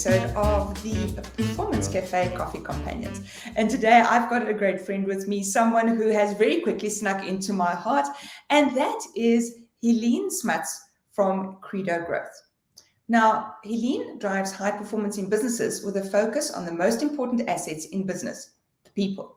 episode of the Performance Cafe Coffee Companions. And today I've got a great friend with me, someone who has very quickly snuck into my heart, and that is Heléne Smuts from Credo Growth. Now, Heléne drives high performance in businesses with a focus on the most important assets in business, the people.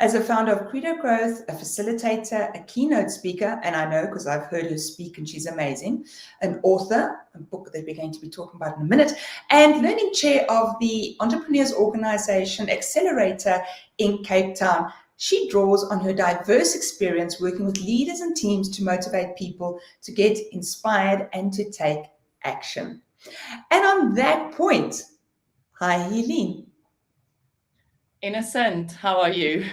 As a founder of Credo Growth, a facilitator, a keynote speaker, and I know because I've heard her speak and she's amazing, an author, a book that we're going to be talking about in a minute, and learning chair of the Entrepreneurs Organization Accelerator in Cape Town. She draws on her diverse experience working with leaders and teams to motivate people to get inspired and to take action. And on that point, hi, Heléne. Innocente, how are you?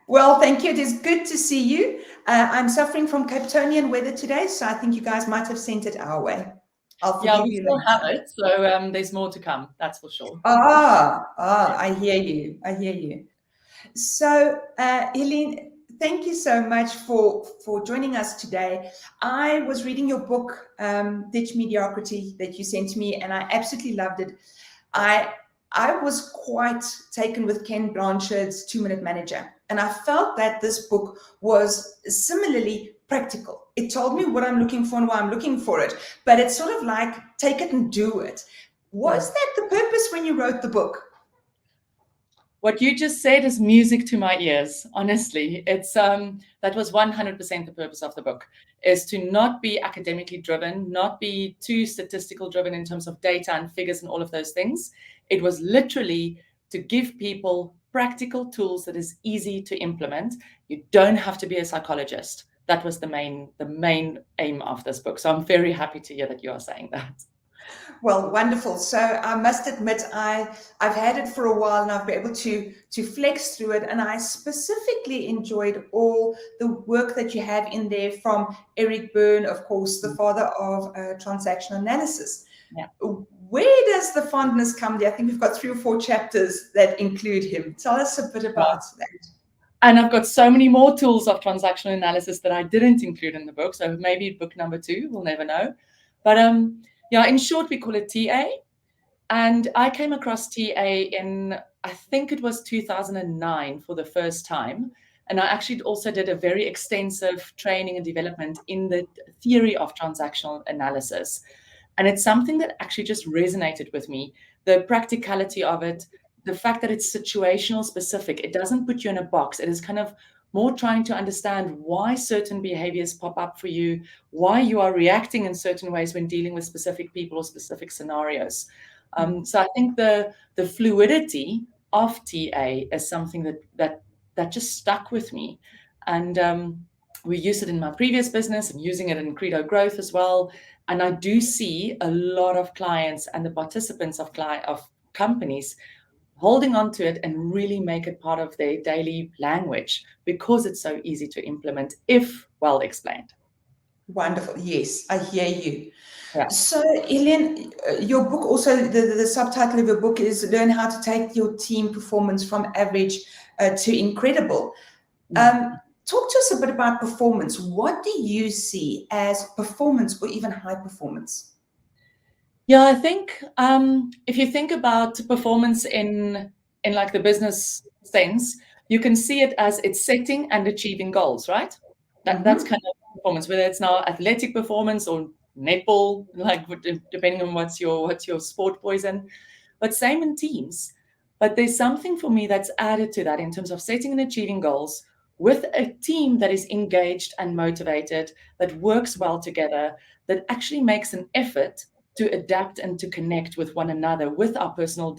Well, thank you. It is good to see you. I'm suffering from Cape Townian weather today, so I think you guys might have sent it our way. Yeah, we still have it, so there's more to come, that's for sure. I hear you. I hear you. So, Heléne, thank you so much for joining us today. I was reading your book, Ditch Mediocrity, that you sent me, and I absolutely loved it. I was quite taken with Ken Blanchard's 2-Minute Manager, and I felt that this book was similarly practical. It told me what I'm looking for and why I'm looking for it, but it's sort of like take it and do it. Was that the purpose when you wrote the book? What you just said is music to my ears, honestly. It's that was 100% the purpose of the book, is to not be academically driven, not be too statistical driven in terms of data and figures and all of those things. It was literally to give people practical tools that is easy to implement. You don't have to be a psychologist. That was the main aim of this book. So I'm very happy to hear that you are saying that. Well, wonderful. So I must admit, I've had it for a while and I've been able to flex through it. And I specifically enjoyed all the work that you have in there from Eric Byrne, of course, the father of transactional analysis. Yeah. Where does the fondness come there? I think we've got 3 or 4 chapters that include him. Tell us a bit about that. And I've got so many more tools of transactional analysis that I didn't include in the book. So maybe book number 2, we'll never know. But yeah, in short, we call it TA. And I came across TA in, I think it was 2009 for the first time. And I actually also did a very extensive training and development in the theory of transactional analysis. And it's something that actually just resonated with me. The practicality of it, the fact that it's situational specific, it doesn't put you in a box. It is kind of more trying to understand why certain behaviors pop up for you, why you are reacting in certain ways when dealing with specific people or specific scenarios. So I think the fluidity of TA is something that just stuck with me. And we used it in my previous business and using it in Credo Growth as well. And I do see a lot of clients and the participants of companies holding on to it and really make it part of their daily language because it's so easy to implement if well explained. Wonderful. Yes, I hear you. Yeah. So, Heléne, your book also, the subtitle of your book is Learn How to Take Your Team Performance from Average to Incredible. Talk to us a bit about performance. What do you see as performance or even high performance? Yeah, I think if you think about performance in like the business sense, you can see it as it's setting and achieving goals, right? That's kind of performance, whether it's now athletic performance or netball, like depending on what's your sport poison, but same in teams. But there's something for me that's added to that in terms of setting and achieving goals with a team that is engaged and motivated, that works well together, that actually makes an effort to adapt and to connect with one another, with our personal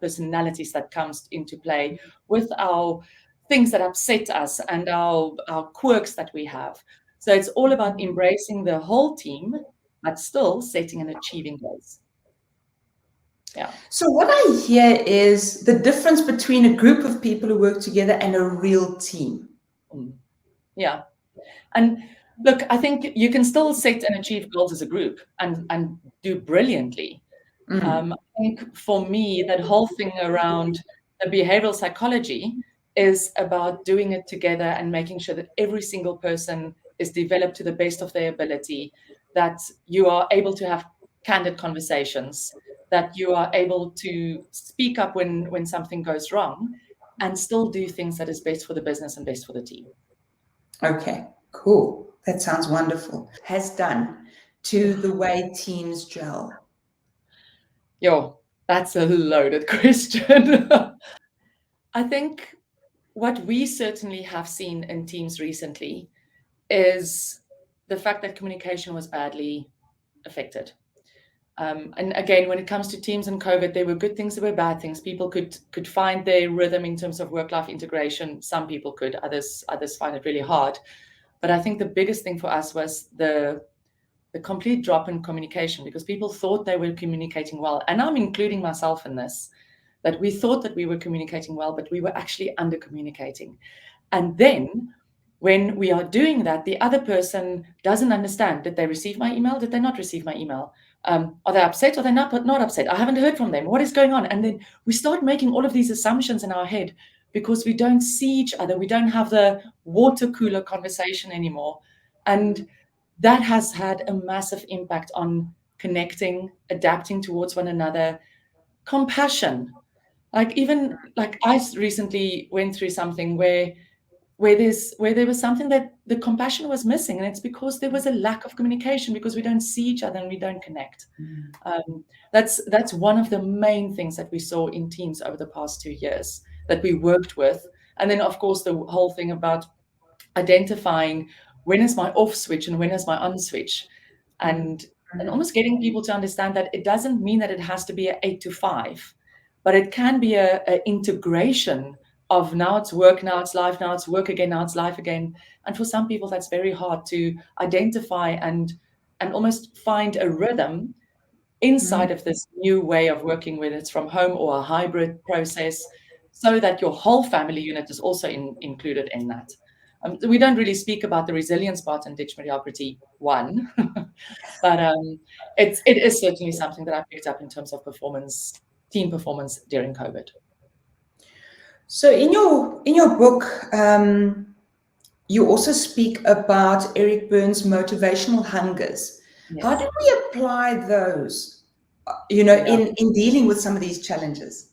personalities that comes into play, with our things that upset us and our quirks that we have. So it's all about embracing the whole team, but still setting and achieving goals. Yeah. So what I hear is the difference between a group of people who work together and a real team. Yeah. And look, I think you can still set and achieve goals as a group and do brilliantly. I think for me, that whole thing around the behavioral psychology is about doing it together and making sure that every single person is developed to the best of their ability, that you are able to have candid conversations, that you are able to speak up when something goes wrong and still do things that is best for the business and best for the team. Okay, cool. That sounds wonderful. Has done to the way teams gel? Yo, that's a loaded question. I think what we certainly have seen in teams recently is the fact that communication was badly affected. And again, when it comes to teams and COVID, there were good things, there were bad things. People could find their rhythm in terms of work-life integration. Some people could, others find it really hard. But I think the biggest thing for us was the complete drop in communication, because people thought they were communicating well. And I'm including myself in this, that we thought that we were communicating well, but we were actually under communicating. And then when we are doing that, the other person doesn't understand. Did they receive my email? Did they not receive my email? Are they upset? Are they not upset? I haven't heard from them. What is going on? And then we start making all of these assumptions in our head because we don't see each other. We don't have the water cooler conversation anymore. And that has had a massive impact on connecting, adapting towards one another, compassion. I recently went through something where there was something that the compassion was missing, and it's because there was a lack of communication, because we don't see each other and we don't connect. That's one of the main things that we saw in teams over the past 2 years that we worked with. And then, of course, the whole thing about identifying when is my off switch and when is my on switch, and almost getting people to understand that it doesn't mean that it has to be an 8 to 5, but it can be a integration of now it's work, now it's life, now it's work again, now it's life again. And for some people, that's very hard to identify and almost find a rhythm inside of this new way of working, whether it's from home or a hybrid process, so that your whole family unit is also included in that. We don't really speak about the resilience part in Ditch Mediocrity 1, but it is certainly something that I picked up in terms of team performance during COVID. So in your book, you also speak about Eric Berne's motivational hungers. Yes. How did we apply those, in dealing with some of these challenges?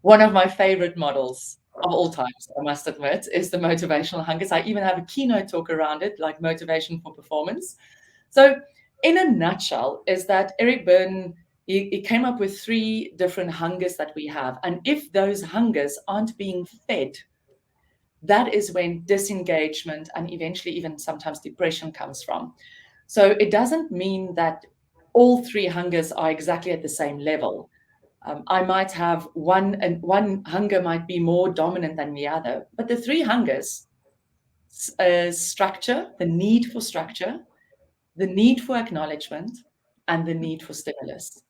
One of my favorite models of all times, I must admit, is the motivational hungers. I even have a keynote talk around it, like motivation for performance. So in a nutshell, is that Eric Berne, he came up with 3 different hungers that we have. And if those hungers aren't being fed, that is when disengagement and eventually even sometimes depression comes from. So it doesn't mean that all 3 hungers are exactly at the same level. I might have one hunger might be more dominant than the other, but the 3 hungers, structure, the need for structure, the need for acknowledgement, and the need for stimulus.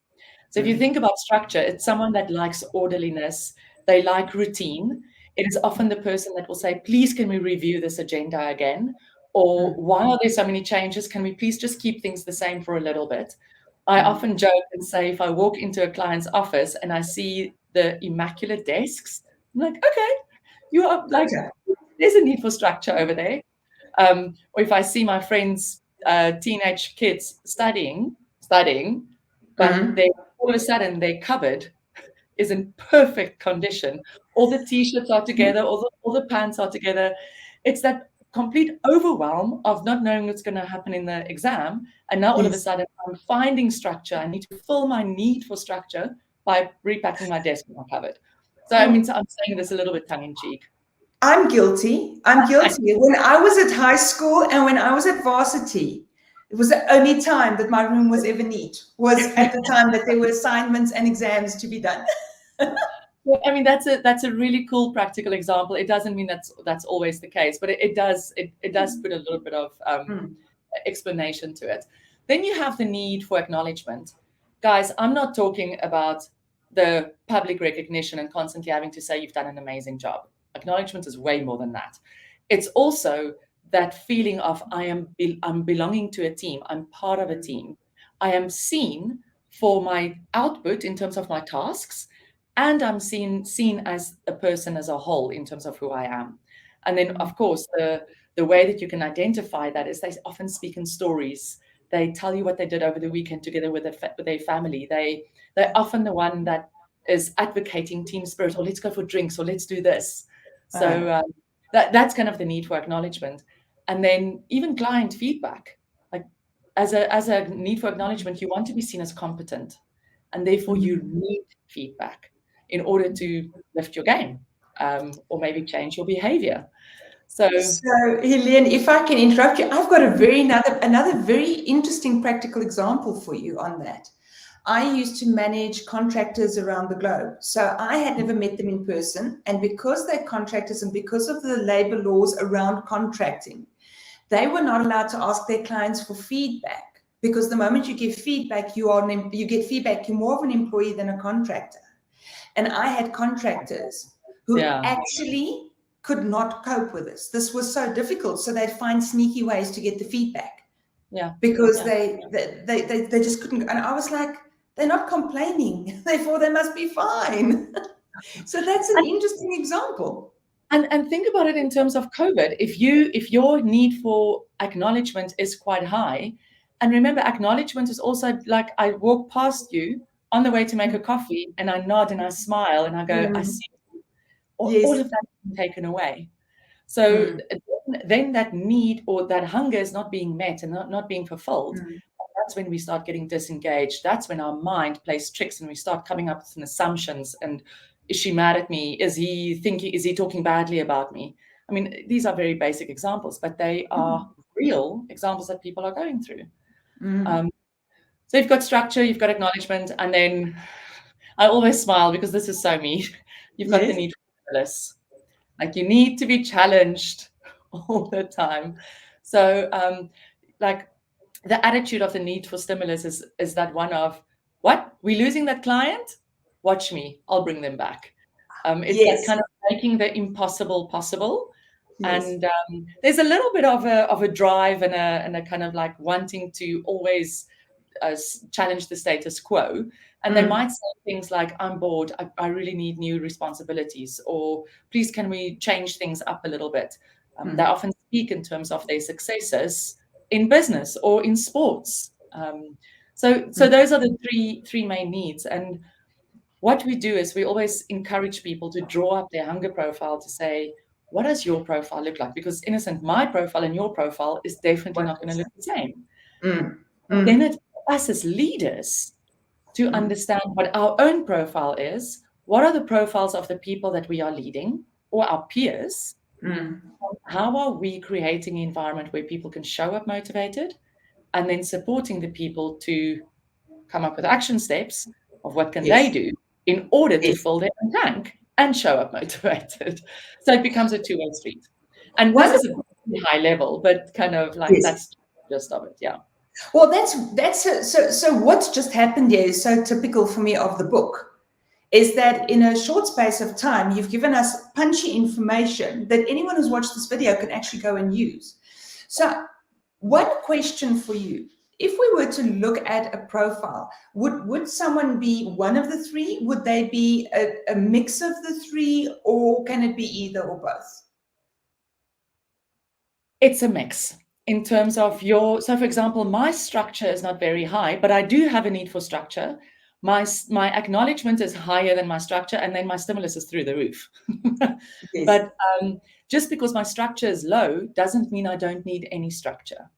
So if you think about structure, it's someone that likes orderliness, they like routine. It is often the person that will say, please, can we review this agenda again? Or why are there so many changes? Can we please just keep things the same for a little bit? I often joke and say, if I walk into a client's office and I see the immaculate desks, I'm like, okay, you are like, there's a need for structure over there. Or if I see my friends, teenage kids studying, but they all of a sudden their cupboard is in perfect condition. All the t-shirts are together, all the pants are together. It's that complete overwhelm of not knowing what's going to happen in the exam. And now all of a sudden I'm finding structure. I need to fill my need for structure by repacking my desk in my cupboard. So I mean, I'm saying this a little bit tongue in cheek. I'm guilty. When I was at high school and when I was at varsity, it was the only time that my room was ever neat, was at the time that there were assignments and exams to be done. Well, I mean, that's a really cool practical example. It doesn't mean that's always the case, but it does put a little bit of explanation to it. Then you have the need for acknowledgement. Guys, I'm not talking about the public recognition and constantly having to say you've done an amazing job. Acknowledgement is way more than that. It's also that feeling of I'm belonging to a team. I'm part of a team. I am seen for my output in terms of my tasks, and I'm seen as a person as a whole in terms of who I am. And then, of course, the way that you can identify that is they often speak in stories. They tell you what they did over the weekend together with their family. They're often the one that is advocating team spirit, or let's go for drinks, or let's do this. So that's kind of the need for acknowledgement. And then even client feedback. Like as a need for acknowledgement, you want to be seen as competent, and therefore you need feedback in order to lift your game, or maybe change your behavior. So Heléne, if I can interrupt you, I've got another very interesting practical example for you on that. I used to manage contractors around the globe. So I had never met them in person. And because they're contractors and because of the labor laws around contracting, they were not allowed to ask their clients for feedback, because the moment you give feedback, you get feedback, you're more of an employee than a contractor. And I had contractors who actually could not cope with this. This was so difficult. So they'd find sneaky ways to get the feedback. Yeah. Because they just couldn't. And I was like, they're not complaining, therefore they must be fine. So that's an interesting example. And think about it in terms of COVID. If your need for acknowledgement is quite high, and remember, acknowledgement is also like I walk past you on the way to make a coffee, and I nod and I smile and I go, I see you. All of that is taken away. So then that need or that hunger is not being met and not being fulfilled. That's when we start getting disengaged. That's when our mind plays tricks and we start coming up with some assumptions. And is she mad at me? Is he talking badly about me? I mean, these are very basic examples, but they are real examples that people are going through. So you've got structure, you've got acknowledgement, and then I always smile because this is so me. You've got the need for stimulus. Like you need to be challenged all the time. So like the attitude of the need for stimulus is that one of, what? We're losing that client? Watch me. I'll bring them back. It's that kind of making the impossible possible. And there's a little bit of a drive and a kind of like wanting to always challenge the status quo. And they might say things like, I'm bored, I really need new responsibilities, or please can we change things up a little bit. They often speak in terms of their successes in business or in sports. So those are the three main needs. And what we do is we always encourage people to draw up their hunger profile to say, what does your profile look like? Because Innocente, my profile and your profile is definitely not going to look the same. Then it's us as leaders to understand what our own profile is. What are the profiles of the people that we are leading or our peers? How are we creating an environment where people can show up motivated, and then supporting the people to come up with action steps of what can they do in order to fill their own tank and show up motivated. So it becomes a two-way street. And this is a high level, but kind of like that's just of it, Well, so what's just happened here is so typical for me of the book, is that in a short space of time, you've given us punchy information that anyone who's watched this video can actually go and use. So one question for you, if we were to look at a profile, would someone be one of the three? Would they be a mix of the three, or can it be either or both? It's a mix. In terms of so for example, my structure is not very high, but I do have a need for structure. My acknowledgement is higher than my structure, and then my stimulus is through the roof. But just because my structure is low doesn't mean I don't need any structure.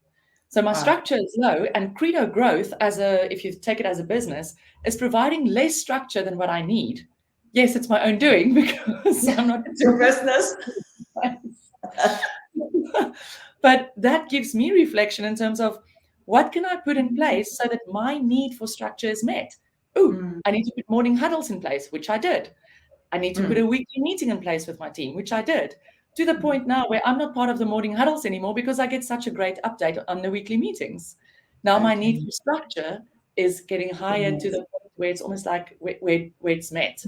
So my structure is low, and Credo Growth, if you take it as a business, is providing less structure than what I need. Yes, it's my own doing because I'm not your business. But that gives me reflection in terms of what can I put in place so that my need for structure is met. I need to put morning huddles in place, which I did. I need to put a weekly meeting in place with my team, which I did. To the point now where I'm not part of the morning huddles anymore because I get such a great update on the weekly meetings. Now my need for structure is getting higher to the point where it's almost like where it's met.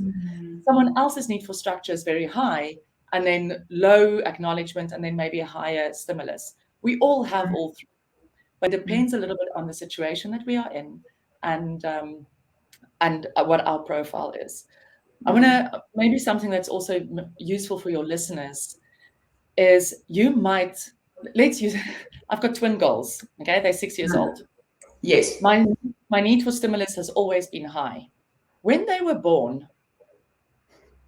Someone else's need for structure is very high, and then low acknowledgement, and then maybe a higher stimulus. We all have all three, but it depends a little bit on the situation that we are in and what our profile is. I want to, maybe something that's also useful for your listeners is you might, let's use, I've got twin girls, okay? They're 6 years old. Yes. My need for stimulus has always been high. When they were born,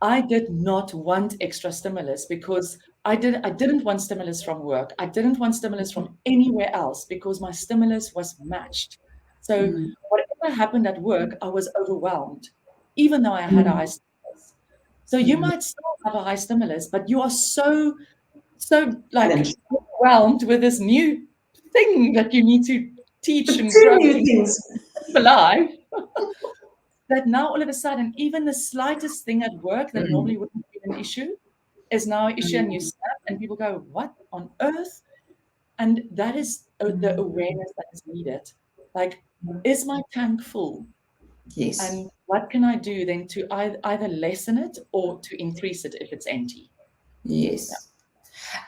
I did not want extra stimulus because I didn't want stimulus from work. I didn't want stimulus from anywhere else because my stimulus was matched. So whatever happened at work, I was overwhelmed, even though I had a high stimulus. So you might still have a high stimulus, but you are so like overwhelmed with this new thing that you need to teach and Two grow new and things. keep alive. That now all of a sudden, even the slightest thing at work that normally wouldn't be an issue is now an issue, and you snap, and people go, "What on earth?" And that is the awareness that is needed. Like, is my tank full? Yes. And what can I do then to either lessen it or to increase it if it's empty? Yes.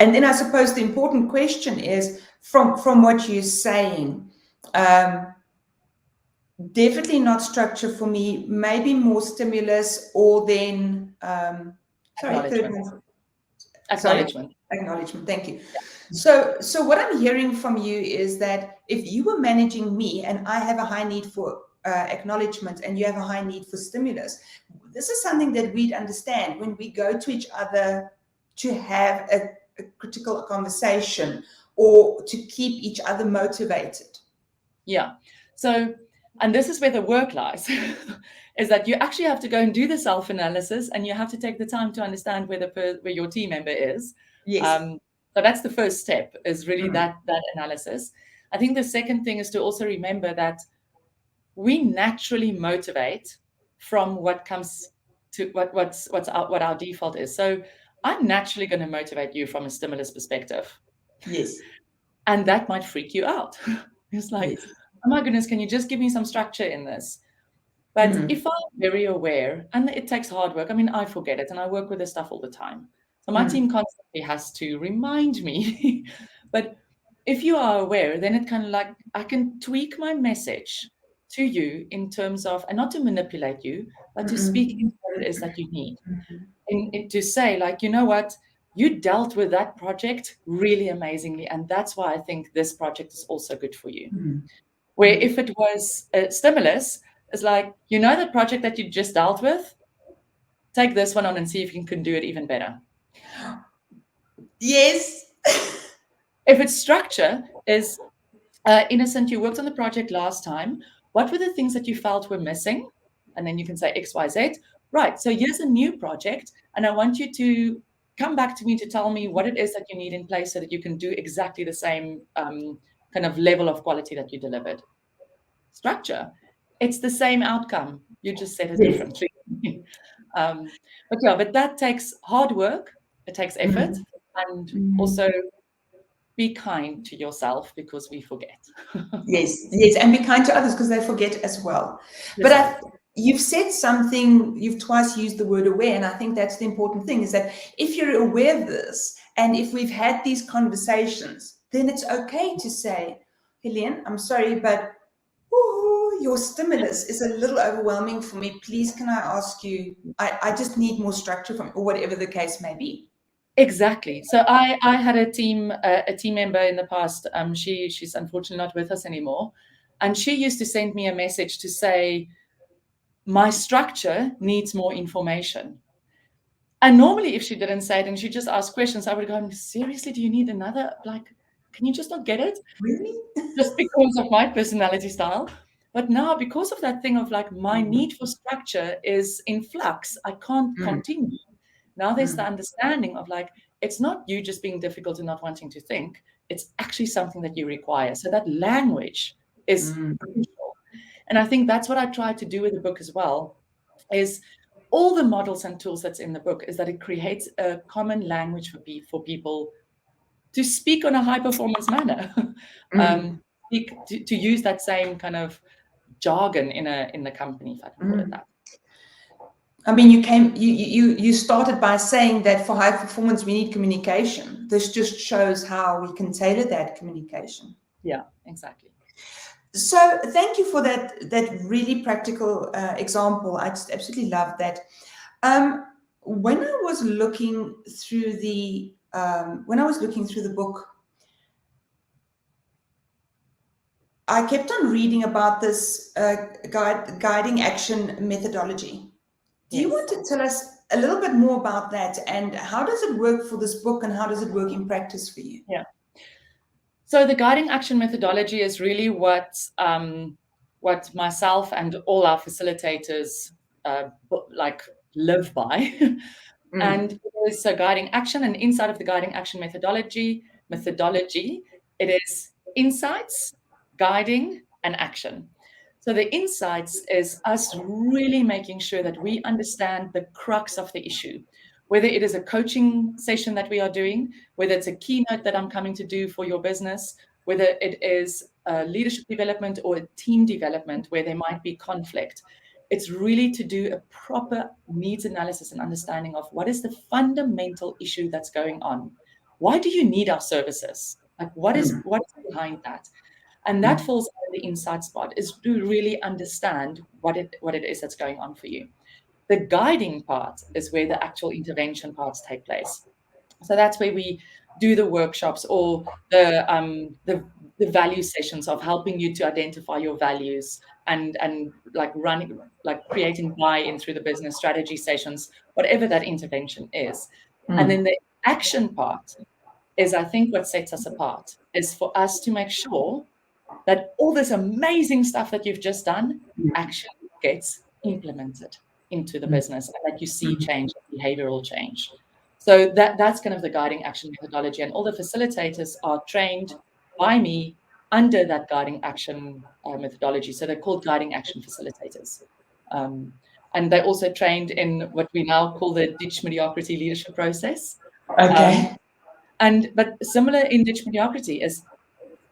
And then I suppose the important question is, from what you're saying, definitely not structure for me, maybe more stimulus, or then Acknowledgement. Acknowledgement. Thank you. So what I'm hearing from you is that if you were managing me and I have a high need for acknowledgement and you have a high need for stimulus, this is something that we'd understand when we go to each other to have a critical conversation or to keep each other motivated. Yeah. So, and this is where the work lies, is that you actually have to go and do the self-analysis, and you have to take the time to understand where your team member is. Yes. So that's the first step, is really that analysis. I think the second thing is to also remember that we naturally motivate from what comes to what our default is. So I'm naturally going to motivate you from a stimulus perspective. Yes. And that might freak you out. It's like, Yes. oh my goodness, can you just give me some structure in this? But if I'm very aware, and it takes hard work, I mean, I forget it, and I work with this stuff all the time. So my team constantly has to remind me. But if you are aware, then it kind of like, I can tweak my message to you in terms of, and not to manipulate you, but to speak into what it is that you need. And to say, like, you know what, you dealt with that project really amazingly, and that's why I think this project is also good for you. Where if it was a stimulus, it's like, you know, that project that you just dealt with, take this one on and see if you can do it even better. Yes. If it's structure, is Innocent, you worked on the project last time. What were the things that you felt were missing? And then you can say X, Y, Z. Right. So here's a new project, and I want you to come back to me to tell me what it is that you need in place so that you can do exactly the same kind of level of quality that you delivered. Structure. It's the same outcome. You just said it differently. But that takes hard work. It takes effort, and also be kind to yourself, because we forget. Yes, and be kind to others because they forget as well. Yes. But you've said something, you've twice used the word aware, and I think that's the important thing, is that if you're aware of this, and if we've had these conversations, then it's okay to say, Heléne, I'm sorry, but your stimulus is a little overwhelming for me. Please, can I ask you, I just need more structure from you, or whatever the case may be. Exactly. So I had a team member in the past. She's unfortunately not with us anymore, and she used to send me a message to say, my structure needs more information. And normally, if she didn't say it and she just asked questions, I would go, seriously, do you need another? Like, can you just not get it? Really? Just because of my personality style. But now, because of that thing of like, my need for structure is in flux, I can't continue. Now there's the understanding of like, it's not you just being difficult and not wanting to think. It's actually something that you require. So that language is crucial. And I think that's what I tried to do with the book as well, is all the models and tools that's in the book is that it creates a common language for people to speak on a high performance manner, to use that same kind of jargon in the company, if I can call it that. I mean, you started by saying that for high performance, we need communication. This just shows how we can tailor that communication. Yeah, exactly. So thank you for that really practical example. I just absolutely love that. When I was looking through the book, I kept on reading about this guiding action methodology. Do you want to tell us a little bit more about that, and how does it work for this book, and how does it work in practice for you? Yeah. So the guiding action methodology is really what myself and all our facilitators live by. And so guiding action, and inside of the guiding action methodology, it is insights, guiding, and action. So the insights is us really making sure that we understand the crux of the issue, whether it is a coaching session that we are doing, whether it's a keynote that I'm coming to do for your business, whether it is a leadership development or a team development where there might be conflict. It's really to do a proper needs analysis and understanding of what is the fundamental issue that's going on. Why do you need our services? Like what is behind that? And that falls under the insight spot, is to really understand what it is that's going on for you. The guiding part is where the actual intervention parts take place. So that's where we do the workshops or the value sessions of helping you to identify your values and creating buy-in through the business strategy sessions, whatever that intervention is. And then the action part is, I think, what sets us apart, is for us to make sure that all this amazing stuff that you've just done actually gets implemented into the business, and that you see change, behavioral change. So that's kind of the guiding action methodology, and all the facilitators are trained by me under that guiding action methodology. So they're called guiding action facilitators. And they're also trained in what we now call the Ditch Mediocrity leadership process. Okay. But similar in Ditch Mediocrity is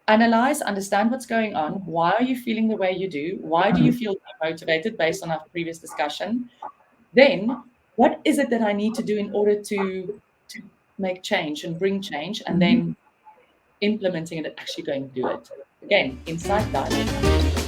analyze, understand what's going on. Why are you feeling the way you do? Why do you feel motivated based on our previous discussion? Then what is it that I need to do in order to make change and bring change, and then implementing it and actually going to do it. Again, insight, dialogue.